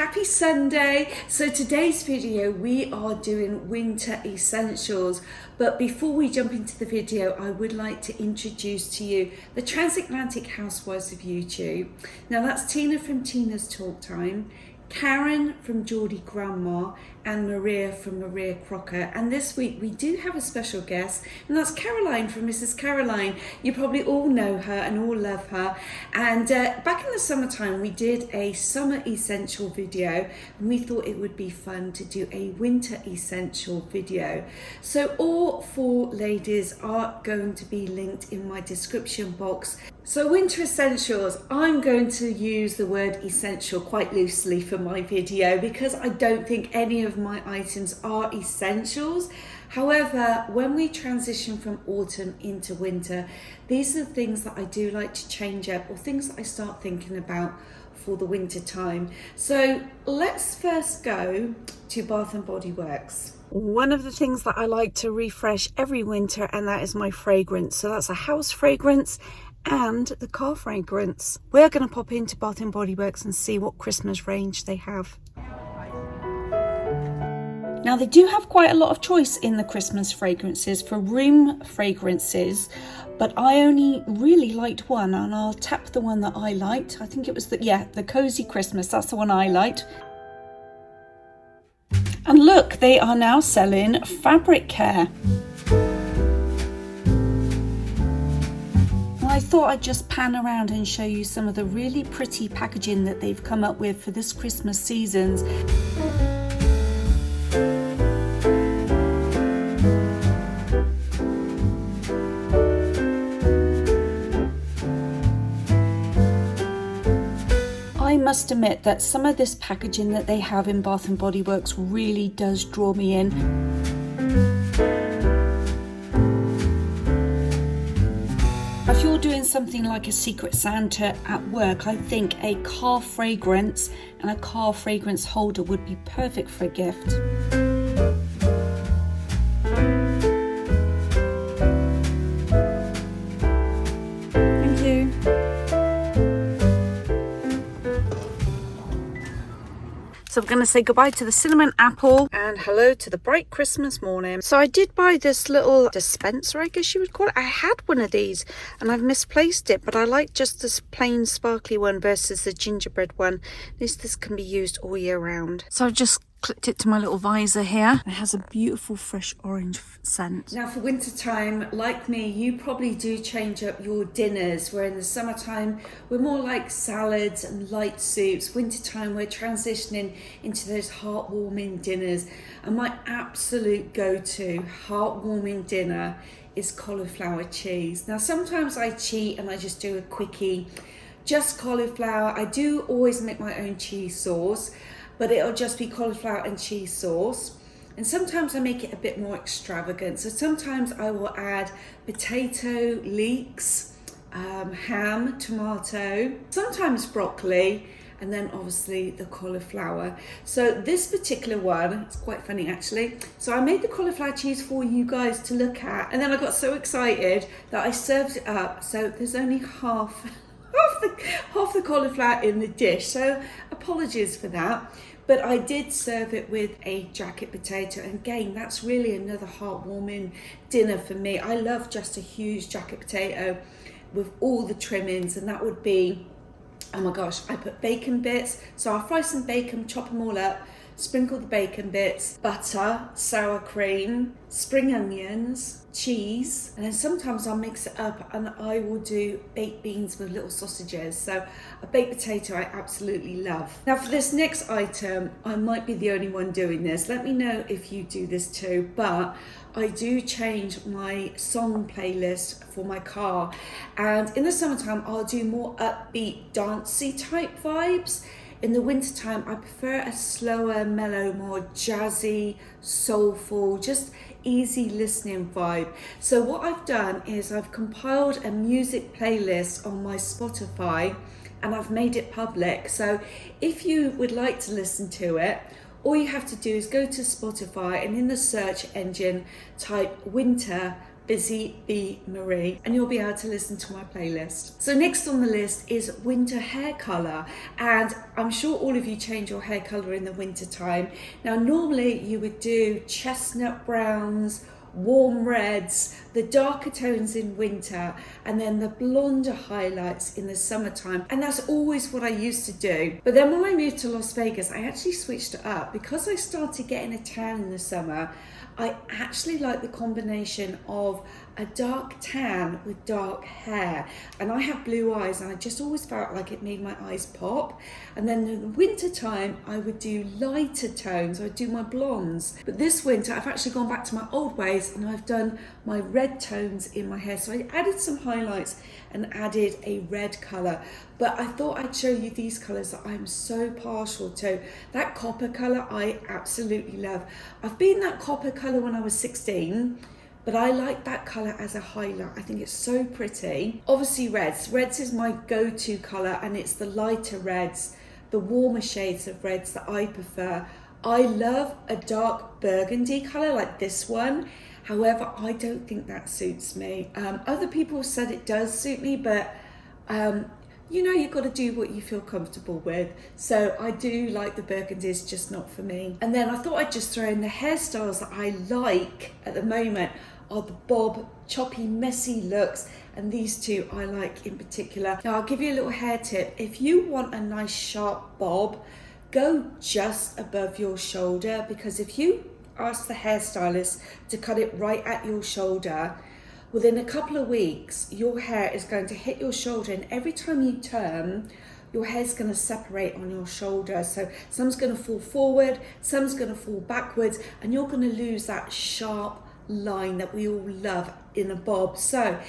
happy Sunday. So today's video we are doing winter essentials, but before we jump into the video I would like to introduce to you the Transatlantic Housewives of YouTube. Now that's Tina from Tina's Talk Time, Karen from Geordie Grandma, and Maree from Maree Crocker. And this week we do have a special guest, and that's Caroline from Mrs. Caroline. You probably all know her and all love her. And back in the summertime we did a summer essential video, and we thought it would be fun to do a winter essential video. So all four ladies are going to be linked in my description box. So winter essentials, I'm going to use the word essential quite loosely for my video because I don't think any of my items are essentials. However, when we transition from autumn into winter, these are the things that I do like to change up, or things that I start thinking about for the winter time. So let's first go to Bath and Body Works. One of the things that I like to refresh every winter, and that is my fragrance. So that's a house fragrance and the car fragrance. We're going to pop into Bath and Body Works and see what Christmas range they have. Now they do have quite a lot of choice in the Christmas fragrances for room fragrances, but I only really liked one, and I'll tap the one that I liked. I think it was the Cozy Christmas. That's the one I liked. And look, they are now selling fabric care. I thought I'd just pan around and show you some of the really pretty packaging that they've come up with for this Christmas seasons. I must admit that some of this packaging that they have in Bath and Body Works really does draw me in. If you're doing something like a Secret Santa at work, I think a car fragrance and a car fragrance holder would be perfect for a gift. Thank you. So we're going to say goodbye to the cinnamon apple and hello to the bright Christmas morning. So I did buy this little dispenser, I guess you would call it. I had one of these and I've misplaced it, but I like just this plain sparkly one versus the gingerbread one. This can be used all year round. So I've just clipped it to my little visor here. It has a beautiful fresh orange scent. Now for winter time, like me, you probably do change up your dinners, where in the summertime we're more like salads and light soups. Wintertime we're transitioning into those heartwarming dinners, and my absolute go-to heartwarming dinner is cauliflower cheese. Now sometimes I cheat and I just do a quickie, just cauliflower. I do always make my own cheese sauce, but it'll just be cauliflower and cheese sauce. And sometimes I make it a bit more extravagant. So sometimes I will add potato, leeks, ham, tomato, sometimes broccoli, and then obviously the cauliflower. So this particular one, it's quite funny actually. So I made the cauliflower cheese for you guys to look at, and then I got so excited that I served it up. So there's only half the cauliflower in the dish, so apologies for that. But I did serve it with a jacket potato, and again, that's really another heartwarming dinner for me. I love just a huge jacket potato with all the trimmings, and that would be, oh my gosh, I put bacon bits. So I'll fry some bacon, chop them all up, sprinkle the bacon bits, butter, sour cream, spring onions, cheese, and then sometimes I'll mix it up and I will do baked beans with little sausages. So a baked potato I absolutely love. Now for this next item, I might be the only one doing this. Let me know if you do this too, but I do change my song playlist for my car, and in the summertime I'll do more upbeat, dancey type vibes. In the wintertime, I prefer a slower, mellow, more jazzy, soulful, just easy listening vibe. So what I've done is I've compiled a music playlist on my Spotify and I've made it public. So if you would like to listen to it, all you have to do is go to Spotify and in the search engine type winter Busy Bee Maree, and you'll be able to listen to my playlist. So next on the list is winter hair colour, and I'm sure all of you change your hair colour in the winter time. Now normally you would do chestnut browns, warm reds, the darker tones in winter, and then the blonder highlights in the summertime, and that's always what I used to do. But then when I moved to Las Vegas, I actually switched it up because I started getting a tan in the summer. I actually like the combination of a dark tan with dark hair, and I have blue eyes, and I just always felt like it made my eyes pop. And then in the winter time I would do lighter tones, I'd do my blondes. But this winter I've actually gone back to my old ways, and I've done my red tones in my hair. So I added some highlights and added a red colour, but I thought I'd show you these colours that I'm so partial to. That copper colour I absolutely love. I've been that copper colour when I was 16, but I like that colour as a highlight. I think it's so pretty. Obviously reds. Reds is my go-to colour, and it's the lighter reds, the warmer shades of reds that I prefer. I love a dark burgundy colour like this one. However, I don't think that suits me. Other people have said it does suit me, but you know, you've got to do what you feel comfortable with. So I do like the burgundies, just not for me. And then I thought I'd just throw in the hairstyles that I like at the moment are the bob, choppy, messy looks, and these two I like in particular. Now I'll give you a little hair tip. If you want a nice sharp bob, go just above your shoulder, because if you ask the hairstylist to cut it right at your shoulder, within a couple of weeks your hair is going to hit your shoulder, and every time you turn your hair's going to separate on your shoulder. So some's going to fall forward, some's going to fall backwards, and you're going to lose that sharp line that we all love in a bob. So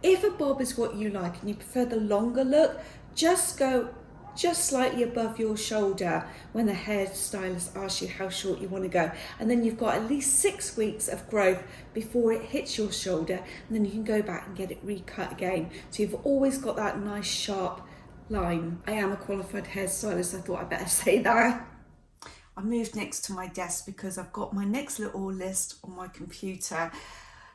if a bob is what you like and you prefer the longer look, just go just slightly above your shoulder when the hairstylist asks you how short you want to go, and then you've got at least 6 weeks of growth before it hits your shoulder, and then you can go back and get it recut again, so you've always got that nice sharp line. I am a qualified hairstylist, I thought I'd better say that. I moved next to my desk because I've got my next little list on my computer.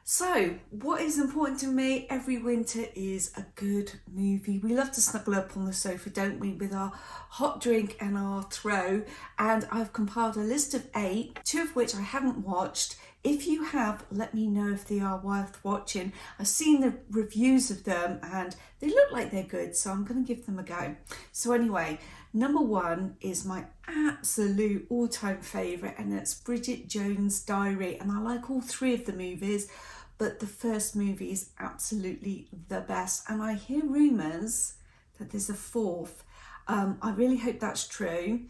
So what is important to me every winter is a good movie. We love to snuggle up on the sofa, don't we, with our hot drink and our throw. And I've compiled a list of 8, 2 of which I haven't watched. If you have, let me know if they are worth watching. I've seen the reviews of them and they look like they're good, so I'm going to give them a go. So anyway, number 1 is my absolute all-time favourite, and it's Bridget Jones' Diary. And I like all 3 of the movies, but the first movie is absolutely the best. And I hear rumours that there's a 4th. I really hope that's true.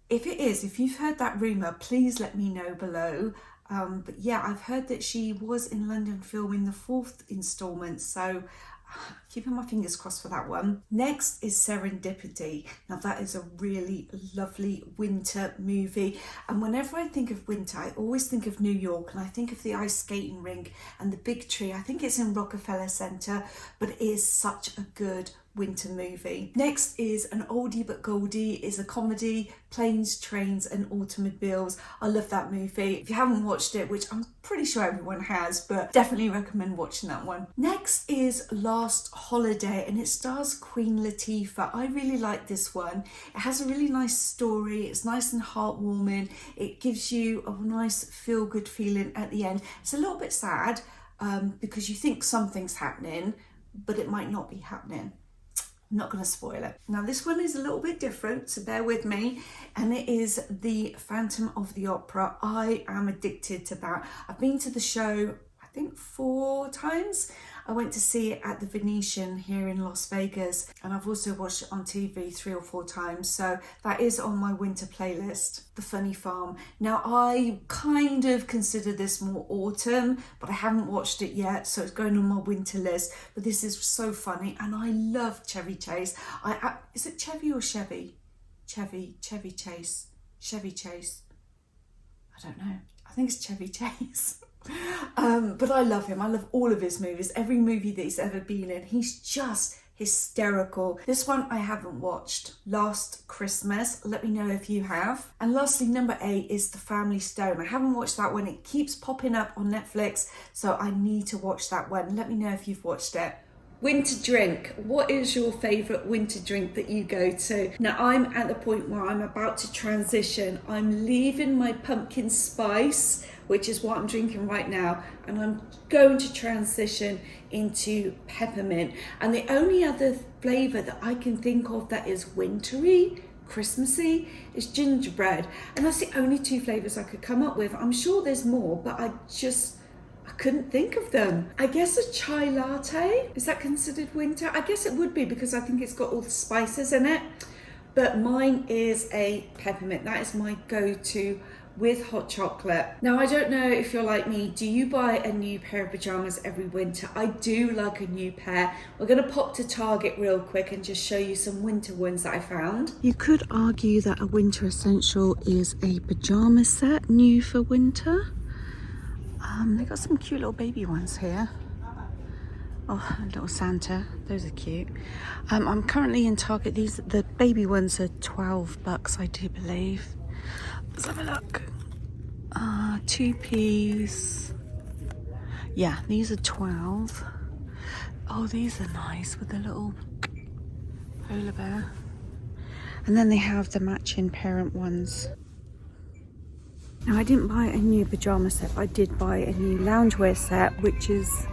If it is, if you've heard that rumour, please let me know below. But yeah, I've heard that she was in London filming the 4th instalment, so keeping my fingers crossed for that one. Next is Serendipity. Now that is a really lovely winter movie, and whenever I think of winter I always think of New York, and I think of the ice skating rink and the big tree. I think it's in Rockefeller Center, but it is such a good winter movie. Next is an oldie but goldie, is a comedy, Planes, Trains and Automobiles. I love that movie. If you haven't watched it, which I'm pretty sure everyone has, but definitely recommend watching that one. Next is Last Holiday, and it stars Queen Latifah. I really like this one. It has a really nice story. It's nice and heartwarming. It gives you a nice feel-good feeling at the end. It's a little bit sad because you think something's happening, but it might not be happening. I'm not going to spoil it. Now this one is a little bit different, so bear with me, and it is The Phantom of the Opera. I am addicted to that. I've been to the show I think 4 times. I went to see it at the Venetian here in Las Vegas, and I've also watched it on TV 3 or 4 times, so that is on my winter playlist. The Funny Farm. Now I kind of consider this more autumn, but I haven't watched it yet, so it's going on my winter list. But this is so funny, and I love Chevy Chase. Is it Chevy or Chevy? Chevy Chase. Chevy Chase. I don't know. I think it's Chevy Chase. But I love him. I love all of his movies. Every movie that he's ever been in, he's just hysterical. This one I haven't watched. Last Christmas. Let me know if you have. And lastly, number 8 is The Family Stone. I haven't watched that one. It keeps popping up on Netflix, so I need to watch that one. Let me know if you've watched it. Winter drink. What is your favourite winter drink that you go to? Now I'm at the point where I'm about to transition. I'm leaving my pumpkin spice, which is what I'm drinking right now, and I'm going to transition into peppermint. And the only other flavour that I can think of that is wintry, Christmassy, is gingerbread. And that's the only 2 flavours I could come up with. I'm sure there's more, but I couldn't think of them. I guess a chai latte, is that considered winter? I guess it would be because I think it's got all the spices in it. But mine is a peppermint. That is my go-to with hot chocolate. Now, I don't know if you're like me. Do you buy a new pair of pajamas every winter? I do like a new pair. We're gonna pop to Target real quick and just show you some winter ones that I found. You could argue that a winter essential is a pajama set, new for winter. They got some cute little baby ones here. Oh, a little Santa. Those are cute. I'm currently in Target. The baby ones are $12, I do believe. Let's have a look. 2-piece. Yeah, these are 12. Oh, these are nice with the little polar bear. And then they have the matching parent ones. Now, I didn't buy a new pyjama set, but I did buy a new loungewear set, which is,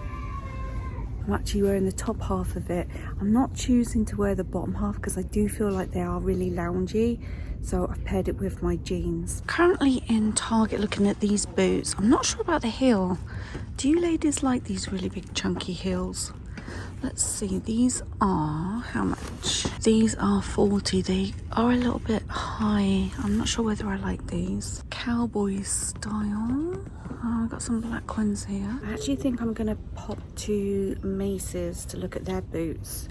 I'm actually wearing the top half of it. I'm not choosing to wear the bottom half because I do feel like they are really loungy. So I've paired it with my jeans. Currently in Target looking at these boots. I'm not sure about the heel. Do you ladies like these really big chunky heels? Let's see, these are, how much? These are 40. They are a little bit high. I'm not sure whether I like these. Cowboy style. Oh, I've got some black ones here. I actually think I'm gonna pop to Macy's to look at their boots.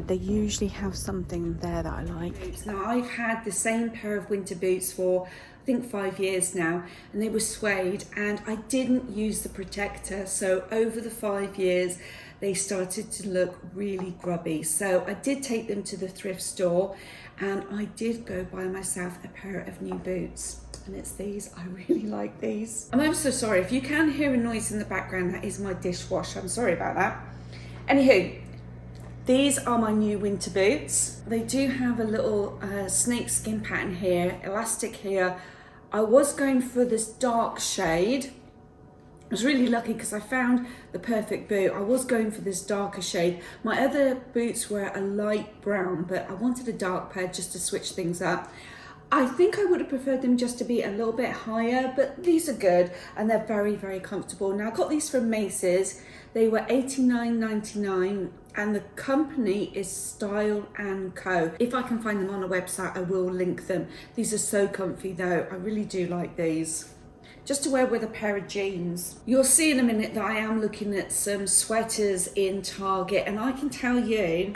They usually have something there that I like. Now, I've had the same pair of winter boots for I think 5 years now, and they were suede, and I didn't use the protector, so over the 5 years they started to look really grubby. So I did take them to the thrift store, and I did go buy myself a pair of new boots. And it's these. I really like these. I'm so sorry if you can hear a noise in the background. That is my dishwasher. I'm sorry about that. Anywho, these are my new winter boots. They do have a little snake skin pattern here, elastic here. I was going for this dark shade. I was really lucky because I found the perfect boot. I was going for this darker shade. My other boots were a light brown, but I wanted a dark pair just to switch things up. I think I would have preferred them just to be a little bit higher, but these are good and they're very, very comfortable. Now, I got these from Macy's. They were $89.99 and the company is Style & Co. If I can find them on a website, I will link them. These are so comfy though. I really do like these. Just to wear with a pair of jeans. You'll see in a minute that I am looking at some sweaters in Target, and I can tell you,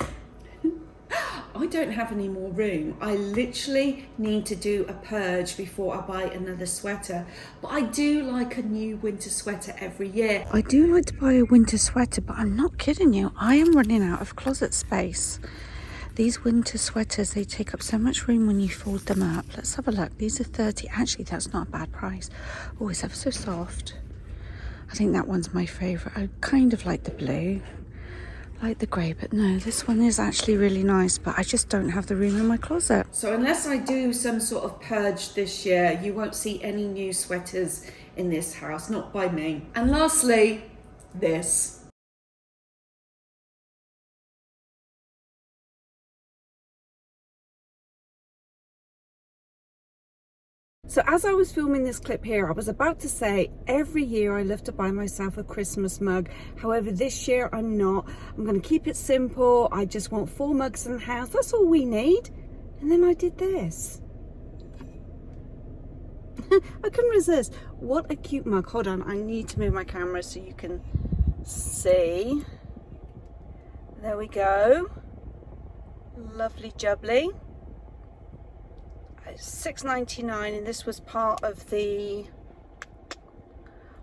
I don't have any more room. I literally need to do a purge before I buy another sweater. But I do like a new winter sweater every year. I do like to buy a winter sweater, but I'm not kidding you. I am running out of closet space. These winter sweaters, they take up so much room when you fold them up. Let's have a look. These are 30. Actually, that's not a bad price. Oh, it's ever so soft. I think that one's my favourite. I kind of like the blue. I like the grey, but no, this one is actually really nice, but I just don't have the room in my closet. So unless I do some sort of purge this year, you won't see any new sweaters in this house, not by me. And lastly, this. So as I was filming this clip here, I was about to say every year I love to buy myself a Christmas mug. However, this year I'm not. I'm going to keep it simple. I just want 4 mugs in the house. That's all we need. And then I did this. I couldn't resist. What a cute mug. Hold on, I need to move my camera so you can see. There we go. Lovely jubbly. $6.99, and this was part of the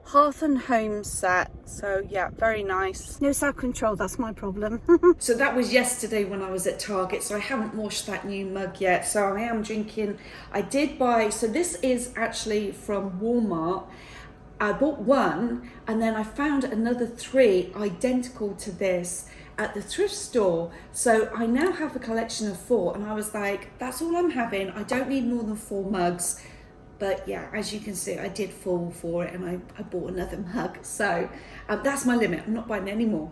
Hearth and Home set. So yeah, very nice. No self-control, that's my problem. So that was yesterday when I was at Target, so I haven't washed that new mug yet. So I am drinking, I did buy, so this is actually from Walmart. I bought one and then I found another 3 identical to this at the thrift store. So I now have a collection of 4 and I was like, that's all I'm having. I don't need more than 4 mugs. But yeah, as you can see, I did fall for it and I bought another mug. So that's my limit. I'm not buying any more.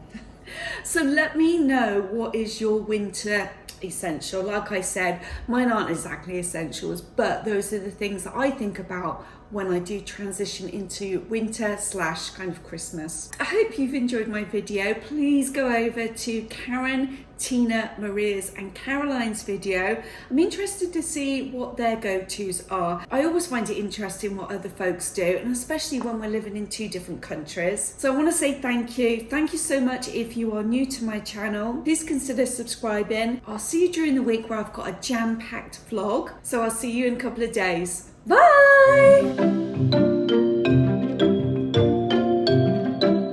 So let me know, what is your winter essential? Like I said, mine aren't exactly essentials, but those are the things that I think about when I do transition into winter / kind of Christmas. I hope you've enjoyed my video. Please go over to Karen, Tina, Maree's and Caroline's video. I'm interested to see what their go-tos are. I always find it interesting what other folks do, and especially when we're living in 2 different countries. So I want to say thank you. Thank you so much. If you are new to my channel, please consider subscribing. I'll see you during the week where I've got a jam-packed vlog. So I'll see you in a couple of days. Bye!